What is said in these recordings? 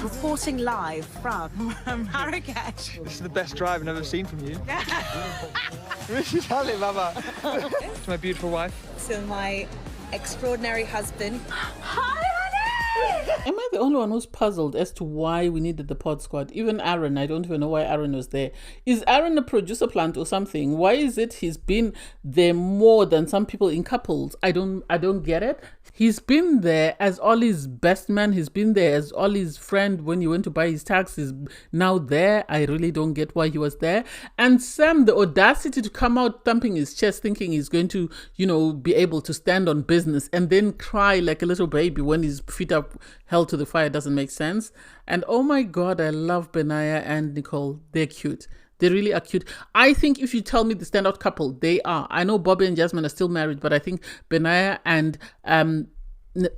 Reporting live from Marrakesh. This is the best drive I've ever seen from you. This is Halle, Mama. To my beautiful wife. To my extraordinary husband. Am I the only one who's puzzled as to why we needed the pod squad? Even Aaron, I don't even know why Aaron was there. Is Aaron a producer plant or something? Why is it he's been there more than some people in couples? I don't get it. He's been there as Ollie's best man. He's been there as Ollie's friend when he went to buy his tax. He's now there. I really don't get why he was there. And Sam, the audacity to come out thumping his chest thinking he's going to, be able to stand on business and then cry like a little baby when his feet are held to the fire doesn't make sense. And oh my God, I love Benaya and Nicole. They're cute. They really are cute. I think if you tell me the standout couple, they are. I know Bobby and Jasmine are still married, but I think Benaya and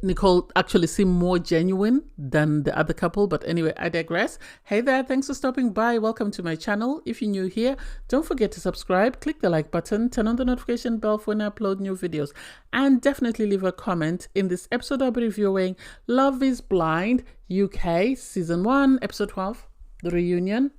Nicole actually seem more genuine than the other couple. But anyway, I digress. Hey there, thanks for stopping by. Welcome to my channel. If you're new here, don't forget to subscribe, click the like button, turn on the notification bell for when I upload new videos, and definitely leave a comment. In this episode, I'll be reviewing Love is Blind UK Season 1, Episode 12, The Reunion.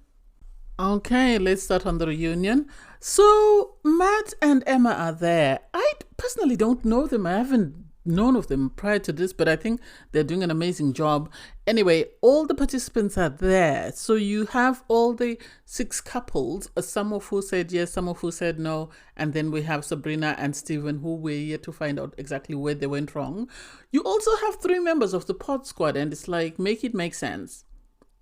Okay, let's start on the reunion. So Matt and Emma are there. I personally don't know them. I haven't known of them prior to this, but I think they're doing an amazing job. Anyway, all the participants are there. So you have all the 6 couples, some of who said yes, some of who said no. And then we have Sabrina and Stephen, who we're yet to find out exactly where they went wrong. You also have 3 members of the pod squad, and it's like, make it make sense.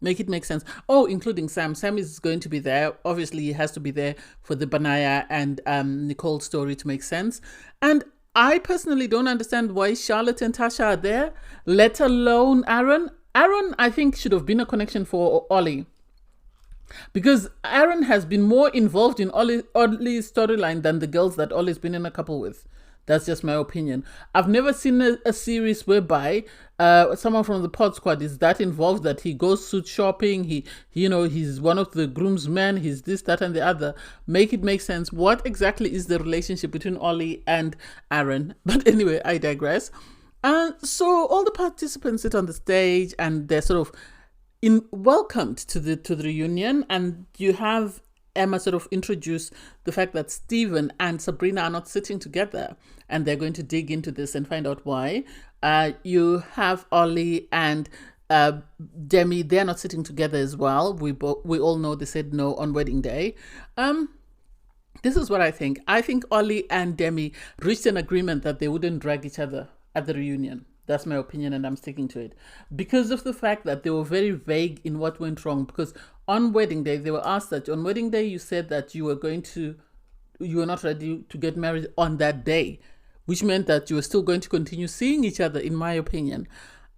Make it make sense. Oh, including Sam. Sam is going to be there. Obviously, he has to be there for the Benaya and Nicole story to make sense. And I personally don't understand why Charlotte and Tasha are there, let alone Aaron. Aaron, I think, should have been a connection for Ollie. Because Aaron has been more involved in Ollie's storyline than the girls that Ollie's been in a couple with. That's just my opinion. I've never seen a series whereby someone from the pod squad is that involved that he goes suit shopping. He's one of the groomsmen. He's this, that, and the other. Make it make sense. What exactly is the relationship between Ollie and Aaron? But anyway, I digress. So all the participants sit on the stage and they're sort of welcomed to the reunion, and you have Emma sort of introduce the fact that Stephen and Sabrina are not sitting together, and they're going to dig into this and find out why. You have Ollie and Demi, they're not sitting together as well. We all know they said no on wedding day. This is what I think. I think Ollie and Demi reached an agreement that they wouldn't drag each other at the reunion. That's my opinion, and I'm sticking to it. Because of the fact that they were very vague in what went wrong. Because on wedding day, they were asked that on wedding day, you said that you were not ready to get married on that day, which meant that you were still going to continue seeing each other, in my opinion.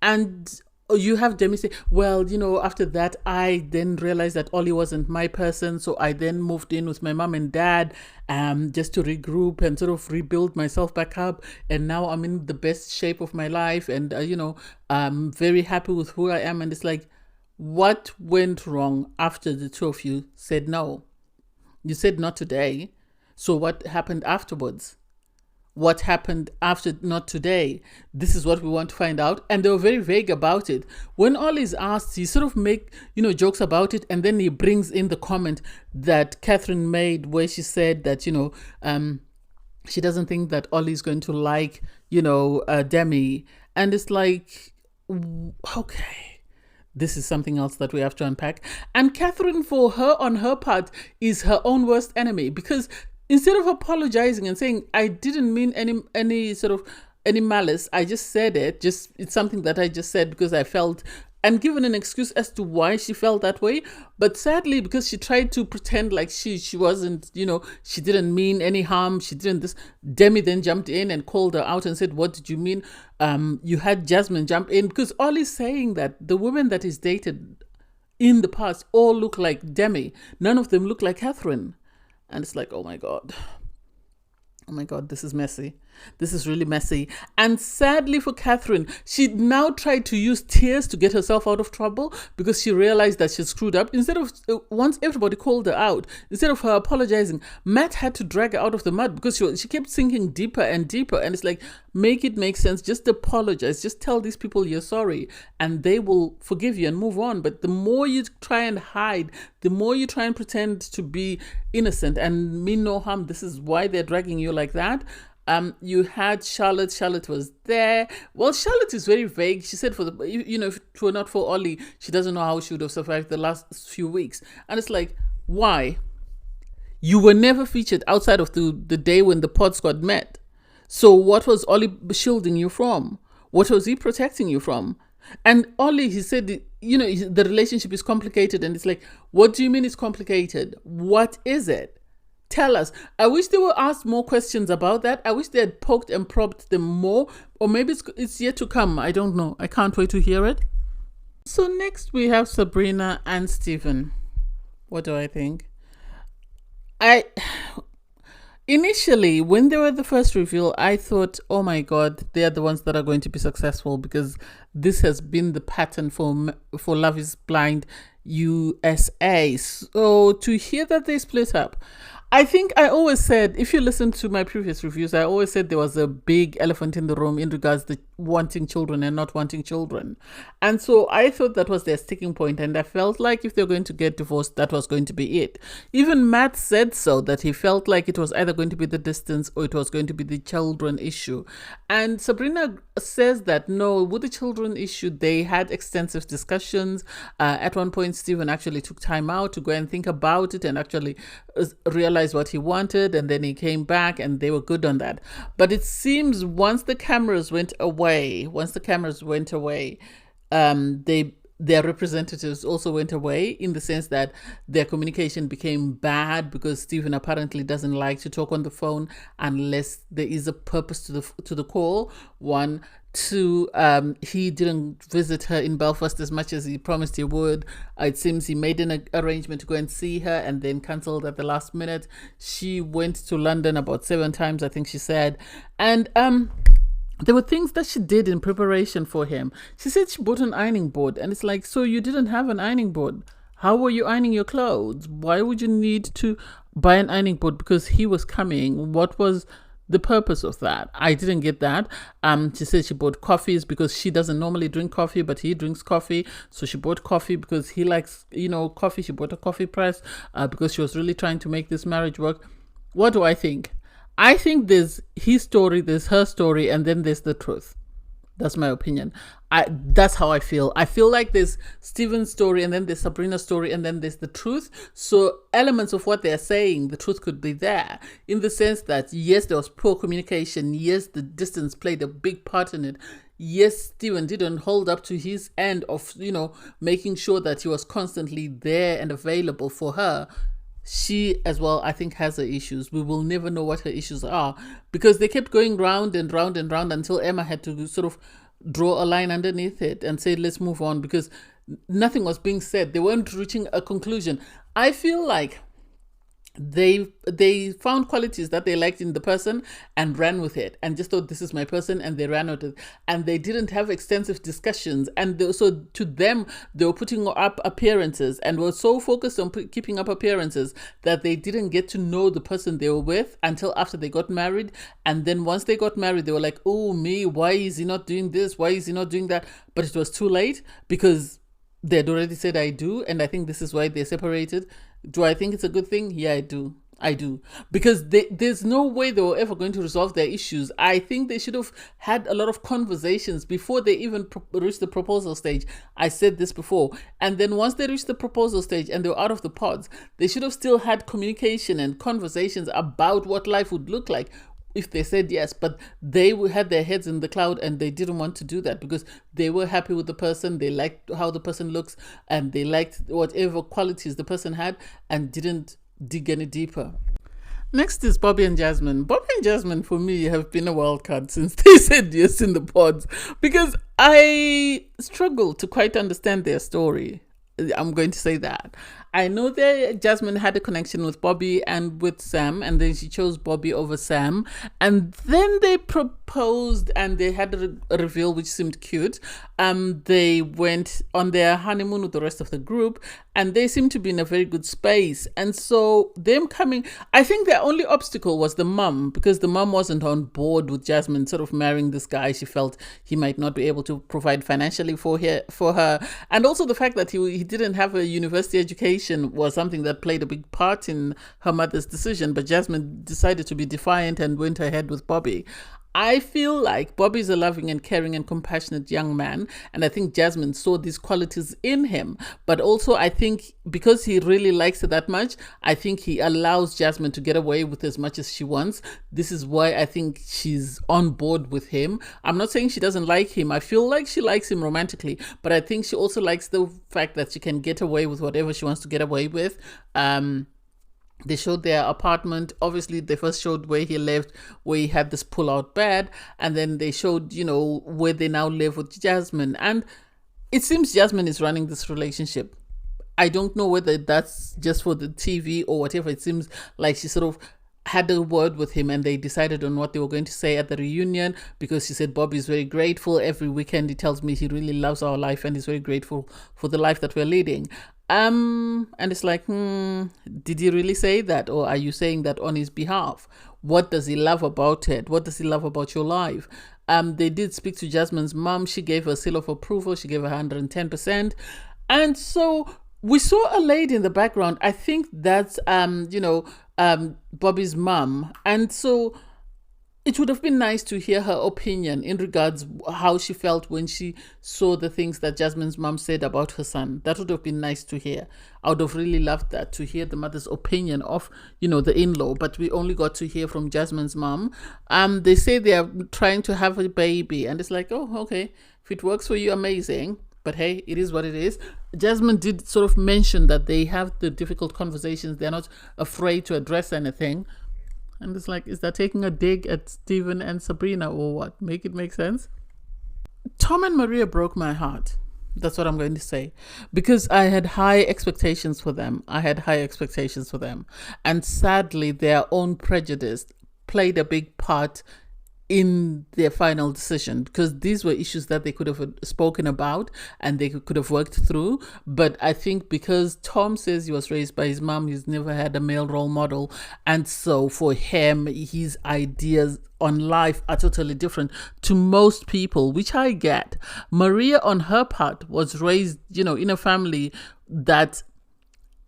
And you have Demi say, well, after that, I then realized that Ollie wasn't my person. So I then moved in with my mom and dad just to regroup and sort of rebuild myself back up. And now I'm in the best shape of my life. And, I'm very happy with who I am. And it's like, what went wrong after the 2 of you said no? You said not today. So what happened afterwards? What happened after not today? This is what we want to find out. And they were very vague about it. When Ollie is asked, he sort of make, jokes about it. And then he brings in the comment that Catherine made where she said that, she doesn't think that Ollie is going to like, Demi. And it's like, okay, this is something else that we have to unpack. And Catherine, for her, on her part, is her own worst enemy, because instead of apologizing and saying, I didn't mean any malice, I just said it, it's something that I just said because I felt, and given an excuse as to why she felt that way. But sadly, because she tried to pretend like she wasn't, she didn't mean any harm, she didn't this, Demi then jumped in and called her out and said, what did you mean? You had Jasmine jump in, because Ollie's saying that the women that he's dated in the past all look like Demi. None of them look like Catherine. And it's like, oh my God, this is messy. This is really messy. And sadly for Catherine, she now tried to use tears to get herself out of trouble because she realized that she screwed up. Instead of, once everybody called her out, instead of her apologizing, Matt had to drag her out of the mud because she kept sinking deeper and deeper. And it's like, make it make sense. Just apologize. Just tell these people you're sorry and they will forgive you and move on. But the more you try and hide, the more you try and pretend to be innocent and mean no harm, this is why they're dragging you like that. You had Charlotte. Charlotte was there. Well, Charlotte is very vague. She said, if it were not for Ollie, she doesn't know how she would have survived the last few weeks. And it's like, why? You were never featured outside of the day when the pod squad met. So what was Ollie shielding you from? What was he protecting you from? And Ollie, he said, the relationship is complicated. And it's like, what do you mean it's complicated? What is it? Tell us. I wish they were asked more questions about that. I wish they had poked and probed them more. Or maybe it's yet to come. I don't know. I can't wait to hear it. So next we have Sabrina and Stephen. What do I think? Initially, when they were the first reveal, I thought, oh my God, they're the ones that are going to be successful because this has been the pattern for Love is Blind USA. So to hear that they split up, I think I always said, if you listen to my previous reviews, I always said there was a big elephant in the room in regards to wanting children and not wanting children. And so I thought that was their sticking point, and I felt like if they're going to get divorced, that was going to be it. Even Matt said so, that he felt like it was either going to be the distance or it was going to be the children issue. And Sabrina says that no, with the children issue, they had extensive discussions. At one point, Stephen actually took time out to go and think about it and actually realize what he wanted, and then he came back and they were good on that. But it seems once the cameras went away, their representatives also went away, in the sense that their communication became bad because Stephen apparently doesn't like to talk on the phone unless there is a purpose to the call. One. Two, he didn't visit her in Belfast as much as he promised he would. It seems he made an arrangement to go and see her and then cancelled at the last minute. She went to London about 7 times, I think she said. And there were things that she did in preparation for him. She said she bought an ironing board, and it's like, so you didn't have an ironing board. How were you ironing your clothes? Why would you need to buy an ironing board because he was coming? What was the purpose of that? I didn't get that. She said she bought coffees because she doesn't normally drink coffee, but he drinks coffee. So she bought coffee because he likes, coffee. She bought a coffee press because she was really trying to make this marriage work. What do I think? I think there's his story, there's her story, and then there's the truth. That's my opinion. That's how I feel. I feel like there's Stephen's story, and then there's Sabrina's story, and then there's the truth. So elements of what they're saying, the truth could be there, in the sense that, yes, there was poor communication. Yes, the distance played a big part in it. Yes, Stephen didn't hold up to his end of, making sure that he was constantly there and available for her. She as well, I think, has her issues. We will never know what her issues are because they kept going round and round and round until Emma had to sort of draw a line underneath it and say, let's move on, because nothing was being said. They weren't reaching a conclusion. I feel like they found qualities that they liked in the person and ran with it and just thought, this is my person, and they ran with it, and they didn't have extensive discussions. And so to them, they were putting up appearances and were so focused on keeping up appearances that they didn't get to know the person they were with until after they got married. And then once they got married, they were like, oh me, why is he not doing this, why is he not doing that? But it was too late because they'd already said I do, and I think this is why they separated. Do I think it's a good thing? Yeah, I do. Because there's no way they were ever going to resolve their issues. I think they should have had a lot of conversations before they even reached the proposal stage. I said this before. And then once they reached the proposal stage and they were out of the pods, they should have still had communication and conversations about what life would look like if they said yes. But they had their heads in the cloud and they didn't want to do that because they were happy with the person. They liked how the person looks and they liked whatever qualities the person had and didn't dig any deeper. Next is Bobby and Jasmine. Bobby and Jasmine, for me, have been a wild card since they said yes in the pods, because I struggle to quite understand their story. I'm going to say that. I know that Jasmine had a connection with Bobby and with Sam, and then she chose Bobby over Sam. And then they proposed and they had a reveal which seemed cute. They went on their honeymoon with the rest of the group, and they seemed to be in a very good space. And so them coming, I think their only obstacle was the mum, because the mum wasn't on board with Jasmine sort of marrying this guy. She felt he might not be able to provide financially for her. And also the fact that he didn't have a university education was something that played a big part in her mother's decision. But Jasmine decided to be defiant and went ahead with Bobby. I feel like Bobby's a loving and caring and compassionate young man, and I think Jasmine saw these qualities in him. But also I think because he really likes her that much, I think he allows Jasmine to get away with as much as she wants. This is why I think she's on board with him. I'm not saying she doesn't like him. I feel like she likes him romantically, but I think she also likes the fact that she can get away with whatever she wants to get away with. They showed their apartment. Obviously, they first showed where he lived, where he had this pull-out bed. And then they showed, where they now live with Jasmine. And it seems Jasmine is running this relationship. I don't know whether that's just for the TV or whatever. It seems like she sort of had a word with him and they decided on what they were going to say at the reunion, because she said Bobby is very grateful. Every weekend he tells me he really loves our life and he's very grateful for the life that we're leading. And it's like, did he really say that? Or are you saying that on his behalf? What does he love about it? What does he love about your life? They did speak to Jasmine's mom. She gave her seal of approval. She gave her 110%. And so we saw a lady in the background. I think that's, Bobby's mom. And so it would have been nice to hear her opinion in regards how she felt when she saw the things that Jasmine's mom said about her son. That would have been nice to hear. I would have really loved that, to hear the mother's opinion of, the in-law, but we only got to hear from Jasmine's mom. They say they are trying to have a baby, and it's like, oh, okay, if it works for you, amazing. But hey, it is what it is. Jasmine did sort of mention that they have the difficult conversations. They're not afraid to address anything. And it's like, is that taking a dig at Stephen and Sabrina or what? Make it make sense? Tom and Maria broke my heart. That's what I'm going to say. Because I had high expectations for them. And sadly, their own prejudice played a big part in their final decision, because these were issues that they could have spoken about and they could have worked through. But I think because Tom says he was raised by his mom, he's never had a male role model, and so for him, his ideas on life are totally different to most people, which I get. Maria, on her part, was raised, in a family that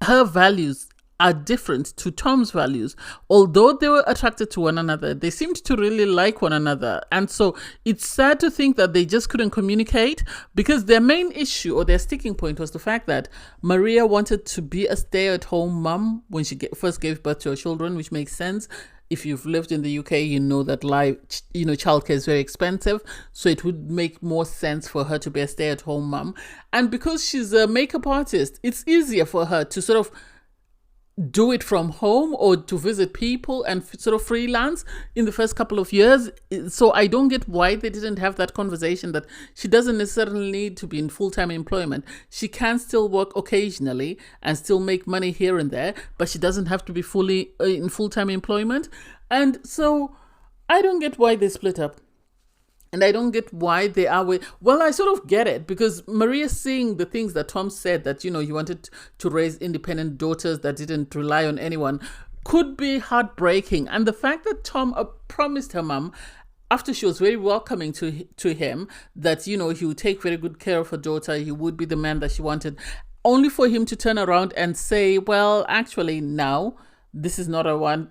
her values are different to Tom's values. Although they were attracted to one another, they seemed to really like one another. And so it's sad to think that they just couldn't communicate, because their main issue or their sticking point was the fact that Maria wanted to be a stay-at-home mom when she first gave birth to her children, which makes sense. If you've lived in the UK, you know that childcare is very expensive. So it would make more sense for her to be a stay-at-home mom. And because she's a makeup artist, it's easier for her to sort of do it from home or to visit people and sort of freelance in the first couple of years. So I don't get why they didn't have that conversation, that she doesn't necessarily need to be in full-time employment. She can still work occasionally and still make money here and there, but she doesn't have to be fully in full-time employment. And so I don't get why they split up. And I don't get why they are well, I sort of get it, because Maria, seeing the things that Tom said, that, he wanted to raise independent daughters that didn't rely on anyone, could be heartbreaking. And the fact that Tom promised her mom, after she was very welcoming to him, that, he would take very good care of her daughter, he would be the man that she wanted, only for him to turn around and say, well, actually, now, this is not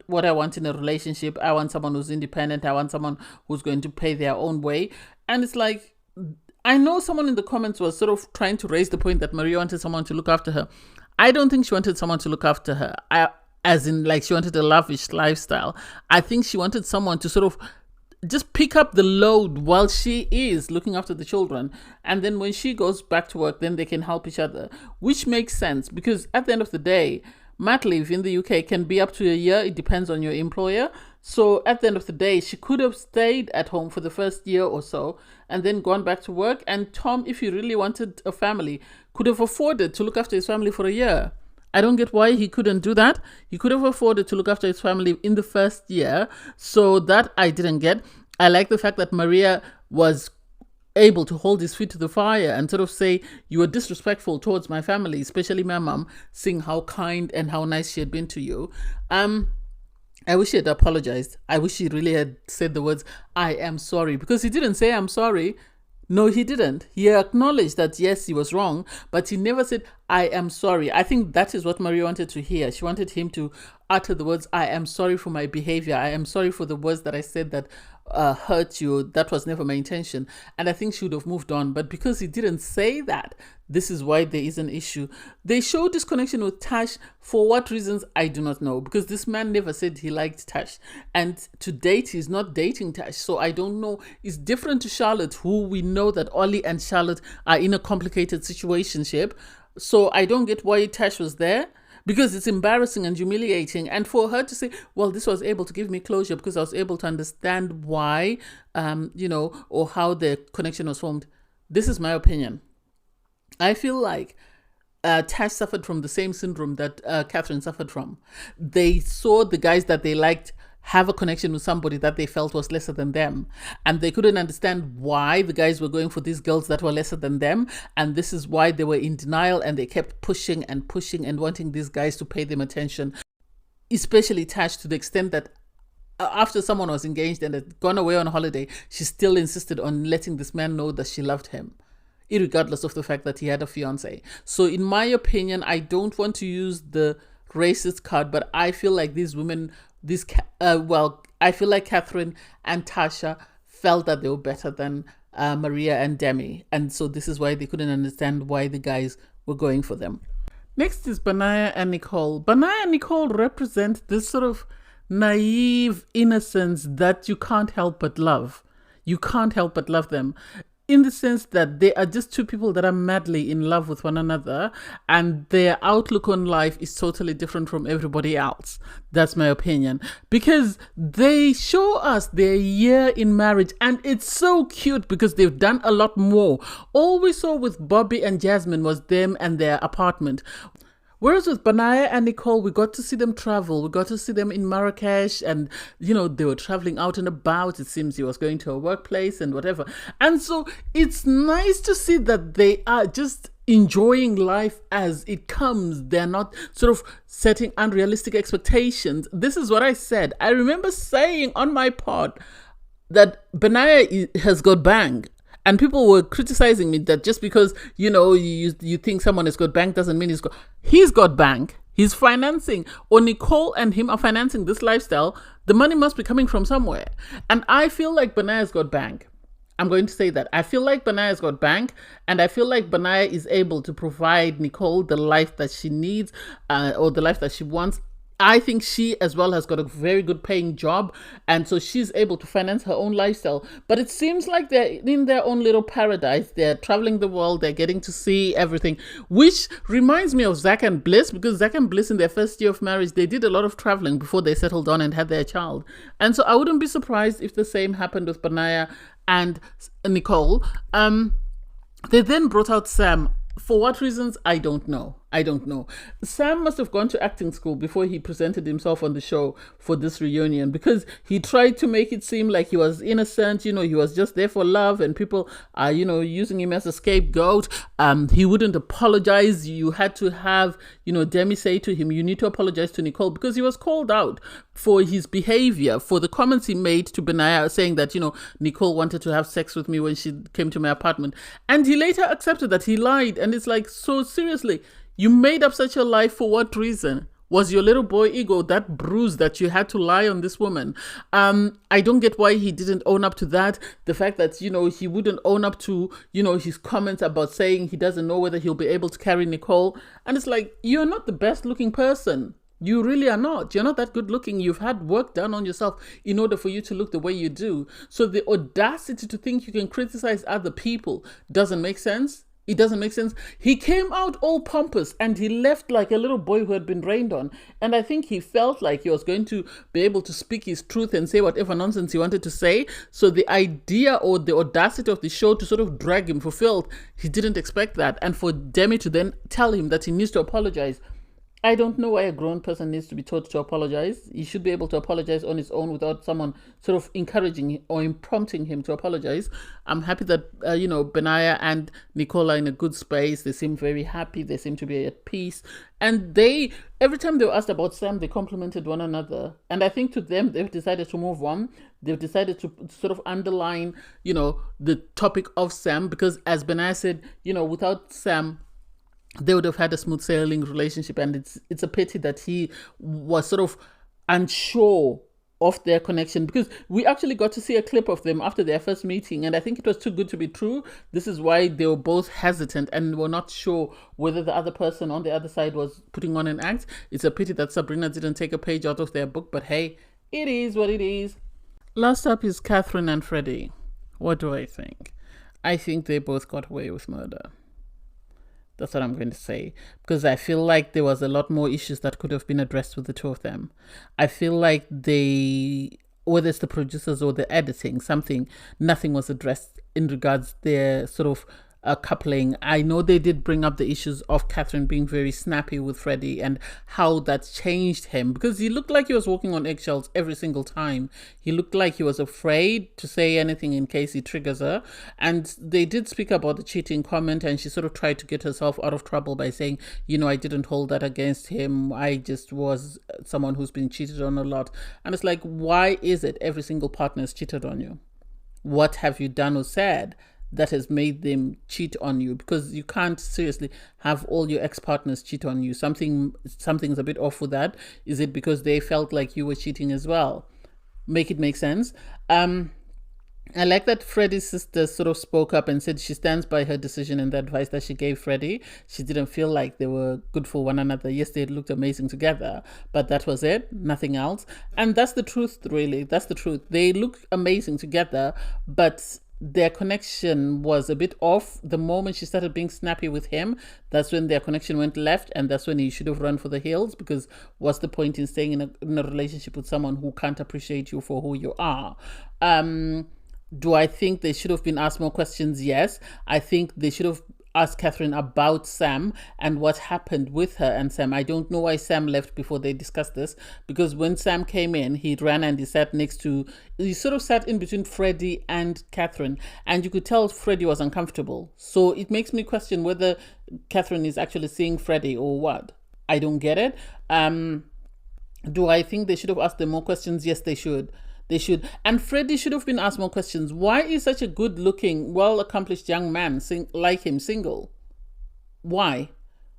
what I want in a relationship. I want someone who's independent. I want someone who's going to pay their own way. And it's like, I know someone in the comments was sort of trying to raise the point that Maria wanted someone to look after her. I don't think she wanted someone to look after her, as in like she wanted a lavish lifestyle. I think she wanted someone to sort of just pick up the load while she is looking after the children. And then when she goes back to work, then they can help each other, which makes sense, because at the end of the day, mat leave in the UK can be up to a year. It depends on your employer. So at the end of the day, she could have stayed at home for the first year or so and then gone back to work. And Tom, if he really wanted a family, could have afforded to look after his family for a year. I don't get why he couldn't do that. He could have afforded to look after his family in the first year. So that I didn't get. I like the fact that Maria was able to hold his feet to the fire and sort of say, you were disrespectful towards my family, especially my mom, seeing how kind and how nice she had been to you. I wish he had apologized. I wish he really had said the words, I am sorry, because he didn't say I'm sorry. No, he didn't. He acknowledged that, yes, he was wrong, but he never said, I am sorry. I think that is what Maria wanted to hear. She wanted him to utter the words, I am sorry for my behavior. I am sorry for the words that I said that hurt you. That was never my intention. And I think she would have moved on. But because he didn't say that, this is why there is an issue. They showed this connection with Tash. For what reasons, I do not know. Because this man never said he liked Tash. And to date, he's not dating Tash. So I don't know. It's different to Charlotte, who we know that Ollie and Charlotte are in a complicated situationship. So I don't get why Tash was there. Because it's embarrassing and humiliating. And for her to say, well, this was able to give me closure because I was able to understand why, or how the connection was formed. This is my opinion. I feel like Tash suffered from the same syndrome that Catherine suffered from. They saw the guys that they liked have a connection with somebody that they felt was lesser than them. And they couldn't understand why the guys were going for these girls that were lesser than them. And this is why they were in denial and they kept pushing and wanting these guys to pay them attention. Especially Tash, to the extent that after someone was engaged and had gone away on a holiday, she still insisted on letting this man know that she loved him, irregardless of the fact that he had a fiance. So in my opinion, I don't want to use the racist card, but I feel like these women, I feel like Catherine and Tasha felt that they were better than Maria and Demi. And so this is why they couldn't understand why the guys were going for them. Next is Benaya and Nicole. Benaya and Nicole represent this sort of naive innocence that you can't help but love. You can't help but love them, in the sense that they are just two people that are madly in love with one another, and their outlook on life is totally different from everybody else. That's my opinion. Because they show us their year in marriage, and it's so cute because they've done a lot more. All we saw with Bobby and Jasmine was them and their apartment. Whereas with Benaya and Nicole, we got to see them travel. We got to see them in Marrakesh, and, they were traveling out and about. It seems he was going to a workplace and whatever. And so it's nice to see that they are just enjoying life as it comes. They're not sort of setting unrealistic expectations. This is what I said. I remember saying on my pod that Benaya has got bang. And people were criticizing me that just because, you think someone has got bank doesn't mean he's got bank. He's financing, or Nicole and him are financing this lifestyle. The money must be coming from somewhere. And I feel like Benaya's got bank. I'm going to say that. I feel like Benaya's got bank, and I feel like Benaya is able to provide Nicole the life that she needs, or the life that she wants. I think she as well has got a very good paying job, and so she's able to finance her own lifestyle. But it seems like they're in their own little paradise. They're traveling the world. They're getting to see everything, which reminds me of Zach and Bliss, because Zach and Bliss in their first year of marriage, they did a lot of traveling before they settled on and had their child. And so I wouldn't be surprised if the same happened with Benaya and Nicole. They then brought out Sam. For what reasons? I don't know. Sam must have gone to acting school before he presented himself on the show for this reunion, because he tried to make it seem like he was innocent, he was just there for love, and people are, using him as a scapegoat. He wouldn't apologize. You had to have, Demi say to him, you need to apologize to Nicole, because he was called out for his behavior, for the comments he made to Benaya, saying that, Nicole wanted to have sex with me when she came to my apartment. And he later accepted that he lied. And it's like, so seriously, you made up such a lie for what reason? Was your little boy ego that bruised that you had to lie on this woman? I don't get why he didn't own up to that. The fact that, he wouldn't own up to, his comments about saying he doesn't know whether he'll be able to carry Nicole. And it's like, you're not the best looking person. You really are not. You're not that good looking. You've had work done on yourself in order for you to look the way you do. So the audacity to think you can criticize other people doesn't make sense. It doesn't make sense. He came out all pompous and he left like a little boy who had been rained on. And I think he felt like he was going to be able to speak his truth and say whatever nonsense he wanted to say. So the idea or the audacity of the show to sort of drag him for filth, he didn't expect that. And for Demi to then tell him that he needs to apologize, I don't know why a grown person needs to be taught to apologize. He should be able to apologize on his own without someone sort of encouraging or prompting him to apologize. I'm happy that, Benaya and Nicola are in a good space. They seem very happy. They seem to be at peace. And every time they were asked about Sam, they complimented one another. And I think to them, they've decided to move on. They've decided to sort of underline, the topic of Sam, because as Benaya said, without Sam, they would have had a smooth sailing relationship, and it's a pity that he was sort of unsure of their connection, because we actually got to see a clip of them after their first meeting, and I think it was too good to be true. This is why they were both hesitant and were not sure whether the other person on the other side was putting on an act. It's a pity that Sabrina didn't take a page out of their book, but hey, it is what it is. Last up is Catherine and Freddie. What do I think? I think they both got away with murder. That's what I'm going to say, because I feel like there was a lot more issues that could have been addressed with the two of them. I feel like whether it's the producers or the editing, nothing was addressed in regards their sort of coupling. I know they did bring up the issues of Catherine being very snappy with Freddie and how that changed him, because he looked like he was walking on eggshells every single time. He looked like he was afraid to say anything in case he triggers her. And they did speak about the cheating comment, and she sort of tried to get herself out of trouble by saying, I didn't hold that against him. I just was someone who's been cheated on a lot. And it's like, why is it every single partner has cheated on you? What have you done or said that has made them cheat on you? Because you can't seriously have all your ex-partners cheat on you. Something's a bit off with that. Is it because they felt like you were cheating as well? Make it make sense. I like that Freddie's sister sort of spoke up and said she stands by her decision and the advice that she gave Freddie. She didn't feel like they were good for one another. Yes, they looked amazing together, but that was it, nothing else. And that's the truth, really. That's the truth. They look amazing together, but their connection was a bit off. The moment she started being snappy with him, that's when their connection went left, and that's when he should have run for the hills, because what's the point in staying in a relationship with someone who can't appreciate you for who you are? Do I think they should have been asked more questions? Yes. I think they should have asked Catherine about Sam and what happened with her and Sam. I don't know why Sam left before they discussed this, because when Sam came in, he ran and he sat in between Freddie and Catherine, and you could tell Freddie was uncomfortable. So it makes me question whether Catherine is actually seeing Freddie or what. I don't get it. Do I think they should have asked them more questions? Yes, they should. They should. And Freddie should have been asked more questions. Why is such a good-looking, well-accomplished young man like him single? Why?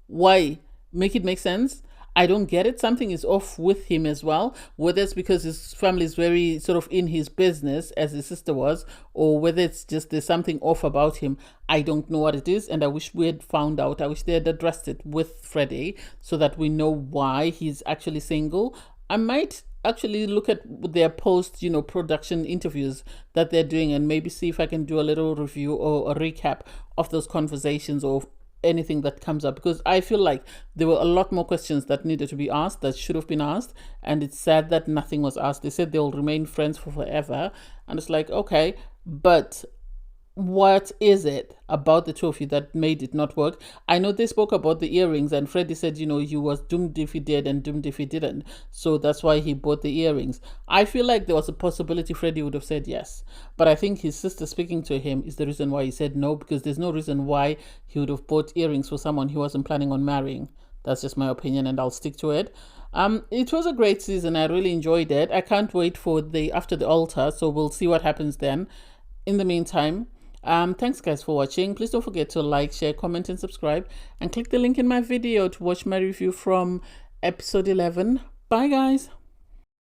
Make it make sense? I don't get it. Something is off with him as well. Whether it's because his family is very sort of in his business, as his sister was, or whether it's just there's something off about him. I don't know what it is, and I wish we had found out. I wish they had addressed it with Freddie so that we know why he's actually single. I might actually look at their post production interviews that they're doing, and maybe see if I can do a little review or a recap of those conversations or anything that comes up, because I feel like there were a lot more questions that needed to be asked, that should have been asked, and it's sad that nothing was asked. They said they'll remain friends for forever, and it's like, okay, but what is it about the two of you that made it not work? I know they spoke about the earrings, and Freddie said, he was doomed if he did and doomed if he didn't. So that's why he bought the earrings. I feel like there was a possibility Freddie would have said yes. But I think his sister speaking to him is the reason why he said no, because there's no reason why he would have bought earrings for someone he wasn't planning on marrying. That's just my opinion, and I'll stick to it. It was a great season. I really enjoyed it. I can't wait for after the altar, so we'll see what happens then. In the meantime, thanks guys for watching. Please don't forget to like, share, comment and subscribe, and click the link in my video to watch my review from episode 11. Bye guys.